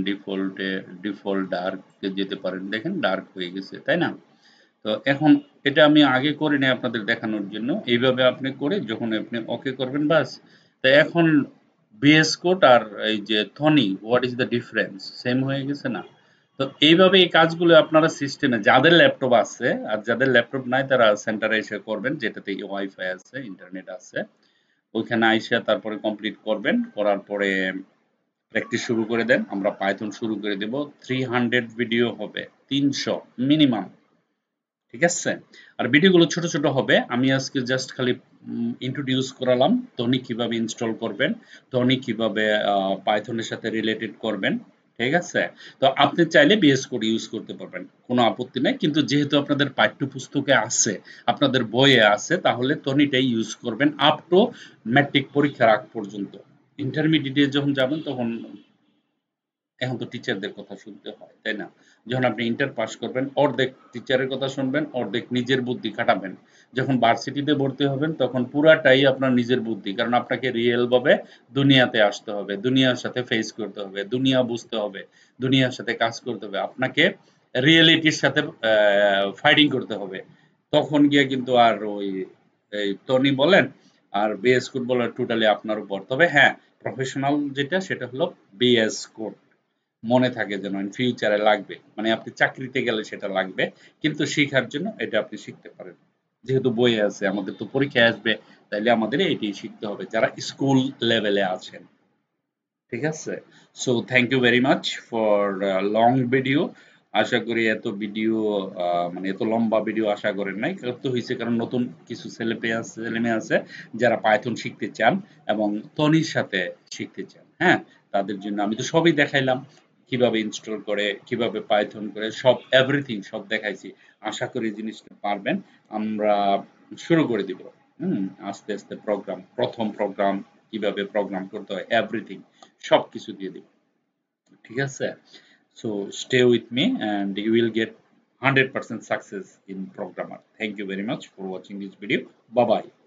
ডিফল্ট ডার্কে যেতে পারেন, দেখেন ডার্ক হয়ে গেছে, তাই না? তো এখন এটা আমি আগে করে নিই আপনাদের দেখানোর জন্য, এইভাবে আপনি করে যখন আপনি ওকে করবেন বাস। তো এখন বিএস কোড আর এই যে Thonny, what is the difference, same হয়ে গেছে না? তো এইভাবে এই কাজগুলো আপনারা সিস্টেমে, যাদের ল্যাপটপ আছে আর যাদের ল্যাপটপ নাই তারা সেন্টারে এসে করবেন, যেটাতে ওয়াইফাই আছে, ইন্টারনেট আছে, ওইখানে আইসা তারপরে কমপ্লিট করবেন, করার পরে প্র্যাকটিস শুরু করে দেন, আমরা পাইথন শুরু করে দেব। 300 ভিডিও হবে, 300 মিনিমাম, ঠিক আছে। আর ভিডিওগুলো ছোট ছোট হবে, আমি আজকে জাস্ট খালি ইন্ট্রোডিউস করালাম টনি কিভাবে ইনস্টল করবেন, টনি কিভাবে পাইথনের সাথে রিলেটেড করবেন, ঠিক আছে। তো আপনি চাইলে বিএস কোড ইউজ করতে পারবেন, কোনো আপত্তি নাই, কিন্তু যেহেতু আপনাদের পাঠ্যপুস্তকে আছে, আপনাদের বইয়ে আছে, তাহলে টনিটাই ইউজ করবেন আপ টু ম্যাট্রিক পরীক্ষার আগ পর্যন্ত। ইন্টারমিডিয়েটে যখন যাবেন তখন, এখন তো টিচারদের কথা শুনতে হয়, তাই না? যখন আপনি ইন্টার পাস করবেন অর্ধেক টিচারের কথা শুনবেন, অর্ধেক নিজের বুদ্ধি খাটাবেন। যখন ভার্সিটিতে ভর্তি হবেন তখন পুরাটাই আপনার নিজের বুদ্ধি, কারণ আপনাকে রিয়েল ভাবে দুনিয়াতে আসতে হবে, দুনিয়ার সাথে ফেস করতে হবে, দুনিয়া বুঝতে হবে, দুনিয়ার সাথে কাজ করতে হবে, আপনাকে রিয়েলিটির সাথে ফাইটিং করতে হবে। তখন গিয়ে কিন্তু আর ওই এই টনি বলেন আর বিএস কোড বলেন, টোটালি আপনার উপর। তবে হ্যাঁ, প্রফেশনাল যেটা সেটা হলো বিএস কোড, মনে থাকে যেন ইন ফিউচারে লাগবে, মানে আপনি চাকরিতে গেলে সেটা লাগবে, কিন্তু শিখার জন্য এটা আপনি শিখতে পারেন। যেহেতু বইয়ে আছে, আমাদের তো পরীক্ষায় আসবে, তাইলে আমাদের এটাই শিখতে হবে যারা স্কুল লেভেলে আছেন, ঠিক আছে। So thank you very much for long video. আশা করি এত ভিডিও, মানে এত লম্বা ভিডিও আশা করেন নাই, তো হয়েছে কারণ নতুন কিছু ছেলেমেয়ে আছে যারা পাইথন শিখতে চান এবং টনির সাথে শিখতে চান, হ্যাঁ। তাদের জন্য আমি তো সবই দেখাইলাম, কিভাবে ইনস্টল করে, কিভাবে পাইথন করে, সব এভরিথিং সব দেখাইছি। আশা করি জিনিসটা পারবেন। আমরা শুরু করে দিব, আস্তে আস্তে প্রথম প্রোগ্রাম কিভাবে প্রোগ্রাম করতে হয়, এভরিথিং সবকিছু দিয়ে দিব, ঠিক আছে। So stay with me and you will get 100% success in programmer. Thank you very much for watching this video. Bye bye.